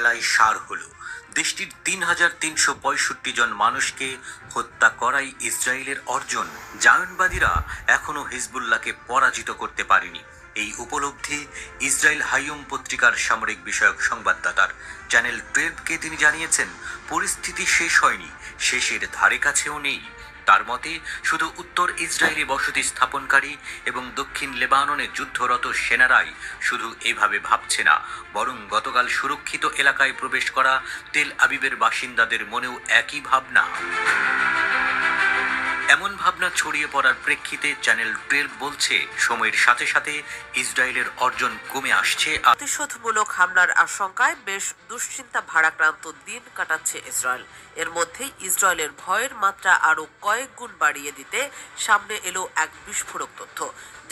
হামলায় সার হল। দেশটির ৩,৩৬৫ জন মানুষকে হত্যা করাই ইসরায়েলের অর্জন। জায়নবাদীরা এখনও হিজবুল্লাহকে পরাজিত করতে পারেনি, এই উপলব্ধি ইসরায়েল হাইয়ুম পত্রিকার সামরিক বিষয়ক সংবাদদাতার। চ্যানেল 12কে তিনি জানিয়েছেন, পরিস্থিতি শেষ হয়নি, শেষের ধারে কাছেও নেই। তার মতে, শুধু উত্তর ইসরায়েলি বসতি স্থাপনকারী এবং দক্ষিণ লেবাননে যুদ্ধরত সেনারাই শুধু এভাবে ভাবছে না, বরং গতকাল সুরক্ষিত এলাকায় প্রবেশ করা তেল আবিবের বাসিন্দাদের মনেও একই ভাবনা। এমন ভাবনা ছড়িয়ে পড়ার প্রেক্ষিতে চ্যানেল 12 বলছে, সময়ের সাথে সাথে ইসরায়েলের অর্জন কমে আসছে। প্রতিশোধমূলক হামলার আশঙ্কায় বেশ দুশ্চিন্তা ভারাক্রান্ত দিন কাটাচ্ছে ইসরায়েল। এর মধ্যে ইসরায়েলের ভয়ের মাত্রা আরও কয়েক গুণ বাড়িয়ে দিতে সামনে এলো এক বিস্ফোরক তথ্য।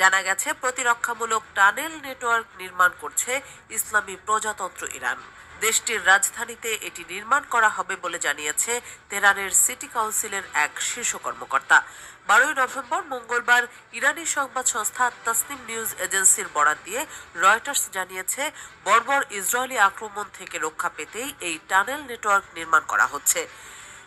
জানা গেছে, প্রতিরক্ষামূলক টানেল নেটওয়ার্ক নির্মাণ করছে ইসলামী প্রজাতন্ত্র ইরান। দেশটির রাজধানীতে এটি নির্মাণ করা হবে বলে জানিয়েছে তেহরানের সিটি কাউন্সিলের এক শীর্ষ কর্মকর্তা। 12 নভেম্বর মঙ্গলবার ইরানি সংবাদ সংস্থা তাসনিম নিউজ এজেন্সির বরাত দিয়ে রয়টার্স জানিয়েছে, বর্বর ইসরায়েলি আক্রমণ থেকে রক্ষা পেতেই এই টানেল নেটওয়ার্ক নির্মাণ করা হচ্ছে।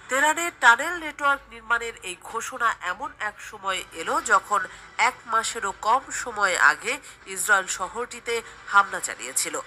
তেহরানের টানেল নেটওয়ার্ক নির্মাণের এই ঘোষণা এমন এক সময় এলো যখন 1 মাসেরও কম সময় আগে ইসরায়েল শহরটিতে হামলা চালিয়েছিল।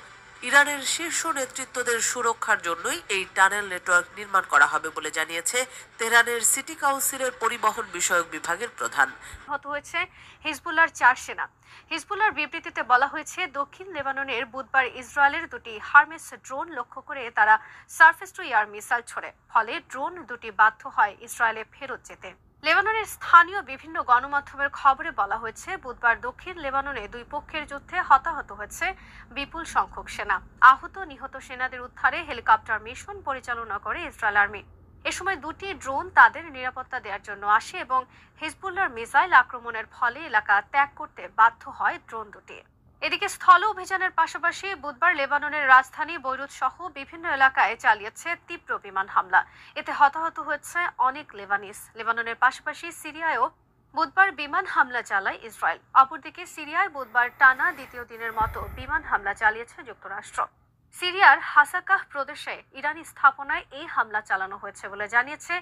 ইরানের শীর্ষ নেতৃত্বদের সুরক্ষার জন্যই এই টানেল নেটওয়ার্ক নির্মাণ করা হবে বলে জানিয়েছে তেহরানের সিটি কাউন্সিলের পরিবহন বিষয়ক বিভাগের প্রধান। হত হয়েছে হিজবুল্লাহর 4 সেনা। হিজবুল্লাহর বিবৃতিতে বলা হয়েছে, দক্ষিণ লেবাননের বুধবার ইসরায়েলের দুটি হারমেস ড্রোন লক্ষ্য করে তারা সারফেস টু এয়ার মিসাইল ছোড়ে, ফলে ড্রোন দুটি বাধ্য হয় ইসরায়েলে ফেরত যেতে। লেবাননের স্থানীয় বিভিন্ন গণমাধ্যমের খবরে বলা হয়েছে, বুধবার দক্ষিণ লেবাননে দুই পক্ষের যুদ্ধে হতাহত হয়েছে বিপুল সংখ্যক সেনা। আহত নিহত সেনাদের উদ্ধারে হেলিকপ্টার মিশন পরিচালনা করে ইসরায়েল আর্মি। এ সময় দুটি ড্রোন তাদের নিরাপত্তা দেওয়ার জন্য আসে এবং হিজবুল্লাহর মিসাইল আক্রমণের ফলে এলাকা ত্যাগ করতে বাধ্য হয় ড্রোন দুটি। এদিকে স্থল অভিযানের পাশাপাশি বুধবার লেবাননের রাজধানী বৈরুত সহ বিভিন্ন এলাকায় চালিয়েছে তীব্র বিমান হামলা। এতে হতাহত হয়েছে অনেক লেবানিস। লেবাননের পাশাপাশি সিরিয়ায়ও বুধবার বিমান হামলা চালায় ইসরায়েল। অপরদিকে সিরিয়ায় বুধবার টানা দ্বিতীয় দিনের মতো বিমান হামলা চালিয়েছে যুক্তরাষ্ট্র। সিরিয়ার হাসাকাহ প্রদেশে ইরানি স্থাপনায় এই হামলা চালানো হয়েছে বলে জানিয়েছে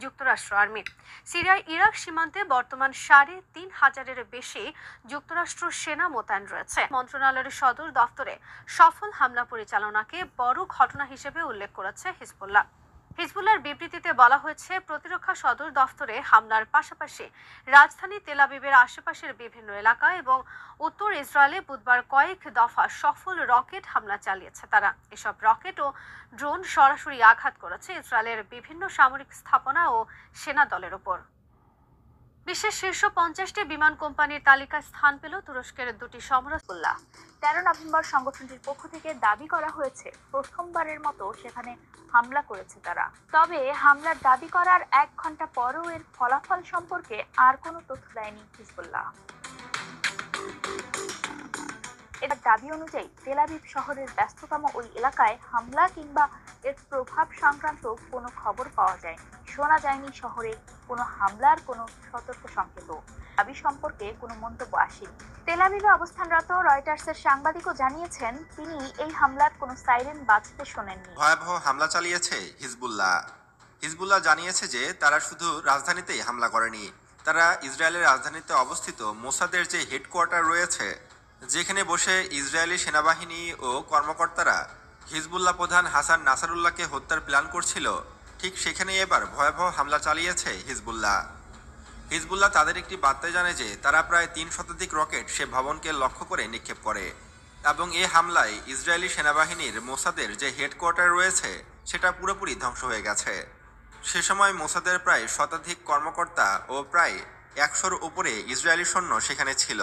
যুক্তরাষ্ট্র আর্মি। সিরিয়ার ইরাক সীমান্তে বর্তমান ৩,৫০০-এর বেশি যুক্তরাষ্ট্র সেনা মোতায়েন রয়েছে। মন্ত্রণালয়ের সদর দফতরে সফল হামলা পরিচালনাকে বড় ঘটনা হিসেবে উল্লেখ করেছে হিজবুল্লাহ। হিজবুল্লাহর বিবৃতিতে বলা হয়েছে, প্রতিরক্ষা সদর দফতরে হামলার পাশাপাশি রাজধানী তেল আবিবের আশেপাশের বিভিন্ন এলাকা এবং উত্তর ইসরায়েলে বুধবার কয়েক দফা সফল রকেট হামলা চালিয়েছে তারা। এসব রকেট ও ড্রোন সরাসরি আঘাত করেছে ইসরায়েলের বিভিন্ন সামরিক স্থাপনা ও সেনা দলের ওপর। বিশ্বের শীর্ষ 50টি বিমান কোম্পানির তালিকায় স্থান পেল তুরস্কের দুটি সমরাজুল্লাহ। 13 নভেম্বর সংগঠনটির পক্ষ থেকে দাবি করা হয়েছে, প্রথমবারের মতো সেখানে হামলা করেছে তারা। তবে হামলার দাবি করার 1 ঘন্টা পরও এর ফলাফল সম্পর্কে আর কোনো তথ্য দেয়নি হিজবুল্লাহ। এর দাবি অনুযায়ী তেল আবিব শহরের ব্যস্ততম ওই এলাকায় হামলা কিংবা এর প্রভাব সংক্রান্ত কোনো খবর পাওয়া যায়নি। শোনা যায়নি শহরে কোনো হামলার কোনো সতর্ক সংকেত। দাবি সম্পর্কে কোনো মন্তব্য আসেনি। তেল আবিবে অবস্থানরত রয়টার্সের সাংবাদিকও জানিয়েছেন, তিনি এই হামলার কোনো সাইরেন বাজতে শোনেননি। ভয়াবহ হামলা চালিয়েছে হিজবুল্লাহ। হিজবুল্লাহ জানিয়েছে যে তারা শুধু রাজধানীতেই হামলা করেনি, তারা ইসরায়েলের রাজধানীতে অবস্থিত মোসাদের যে হেডকোয়ার্টার রয়েছে, যেখানে বসে ইসরায়েলি সেনাবাহিনী ও কর্মকর্তারা হিজবুল্লাহ প্রধান হাসান নাসারুল্লাহকে হত্যার প্ল্যান করছিল, ঠিক সেখানেই এবার ভয়াবহ হামলা চালিয়েছে হিজবুল্লাহ। হিজবুল্লাহ তাদের একটি বার্তায় জানায় যে তারা প্রায় 3 শতাধিক রকেট সে ভবনকে লক্ষ্য করে নিক্ষেপ করে এবং এই হামলায় ইসরায়েলি সেনাবাহিনীর মোসাদের যে হেডকোয়ার্টার রয়েছে সেটা পুরোপুরি ধ্বংস হয়ে গেছে। সে সময় মোসাদের প্রায় শতাধিক কর্মকর্তা ও প্রায় 100-র উপরে ইসরায়েলি সৈন্য সেখানে ছিল।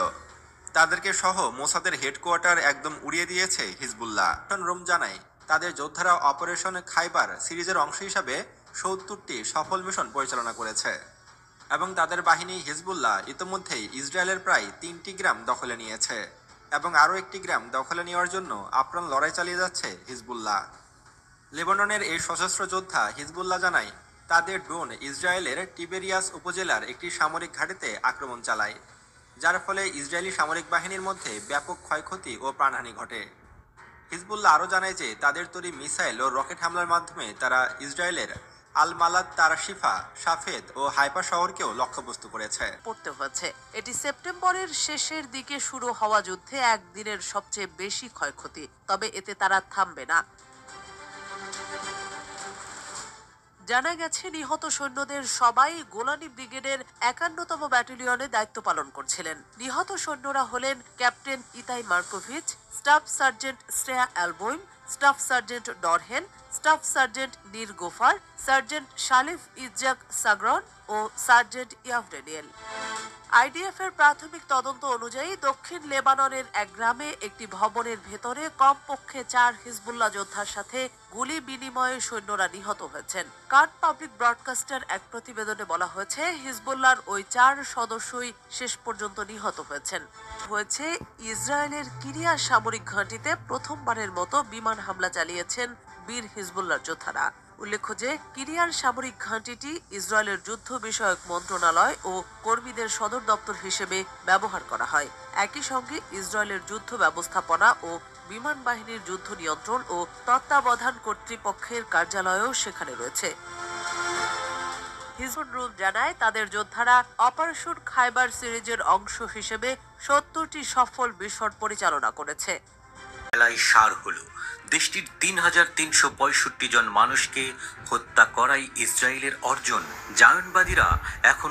তাদেরকে সহ মোসাদের হেডকোয়ার্টার একদম উড়িয়ে দিয়েছে হিজবুল্লাহ। রোম জানায়, তাদের যোদ্ধারা অপারেশন খাইবার সিরিজের অংশ হিসাবে 70টি সফল মিশন পরিচালনা করেছে এবং তাদের বাহিনী হিজবুল্লাহ ইতিমধ্যেই ইসরায়েলের প্রায় 3টি গ্রাম দখলে নিয়েছে এবং আরও একটি গ্রাম দখলে নেওয়ার জন্য আপ্রাণ লড়াই চালিয়ে যাচ্ছে হিজবুল্লাহ। লেবাননের এই সশস্ত্র যোদ্ধা হিজবুল্লাহ জানায়, তাদের ড্রোন ইসরায়েলের টিবেরিয়াস উপজেলার একটি সামরিক ঘাঁটিতে আক্রমণ চালায়, যার ফলে ইসরায়েলি সামরিক বাহিনীর মধ্যে ব্যাপক ক্ষয়ক্ষতি ও প্রাণহানি ঘটে। হিজবুল্লাহ আরও জানায় যে তাদের তৈরি মিসাইল ও রকেট হামলার মাধ্যমে তারা ইসরায়েলের আল মালাদ তারাশিফা সাফেদ ও হাইফা শহরকেও লক্ষ্যবস্তু করেছে। পড়তে হয়েছে। এটি সেপ্টেম্বরের শেষের দিকে শুরু হওয়া যুদ্ধে একদিনের সবচেয়ে বেশি ক্ষয়ক্ষতি, তবে এতে তারা থামবে না। জানা গেছে নিহত সৈন্যদের সবাই গোলানি ব্রিগেডের ৫১তম ব্যাটালিয়নে দায়িত্ব পালন করছিলেন। নিহত সৈন্যরা হলেন captain Itai Markovich, staff sergeant Shreya Alboim, staff sergeant Dorhen, staff sergeant Nir Gofer, sergeant Shalif Izzak Sagron ও সার্জেন্ট ইয়াভ ড্যানিয়েল। আইডিএফ এর প্রাথমিক তদন্ত অনুযায়ী দক্ষিণ লেবাননের এক গ্রামে একটি ভবনের ভেতরে কমপক্ষে ৪ হিজবুল্লাহ যোদ্ধার সাথে গুলি বিনিময়ে সৈন্যরা নিহত হয়েছেন। কান পাবলিক ব্রডকাস্টার এক প্রতিবেদনে বলা হয়েছে, হিজবুল্লাহর ওই ৪ সদস্যই শেষ পর্যন্ত নিহত হয়েছেন। ইসরায়েলের কিরিয়া সামরিক ঘাঁটিতে প্রথমবারের মতো বিমান হামলা চালিয়েছেন বীর হিজবুল্লাহর যোদ্ধারা। উল্লেখ্য যে কিরিয়ার সামরিক ঘাঁটিটি ইসরায়েলের যুদ্ধ বিষয়ক মন্ত্রণালয় ও কর্মীদের সদর দপ্তর হিসেবে ব্যবহার করা হয়। একই সঙ্গে ইসরায়েলের যুদ্ধ ব্যবস্থাপনা ও বিমান বাহিনীর যুদ্ধ নিয়ন্ত্রণ ও তত্ত্বাবধান কর্তৃপক্ষের কার্যালয়ও সেখানে রয়েছে। হিজবুল গ্রুপ জানায় তাদের যোদ্ধারা অপারেশন খাইবার সিরিজের অংশ হিসেবে ৭০টি সফল মিশন পরিচালনা করেছে। বেলায় সার হলো দেশটির ৩,৩৬৫ জন মানুষকে হত্যা করাই ইসরায়েলের অর্জন। জায়নবাদীরা এখন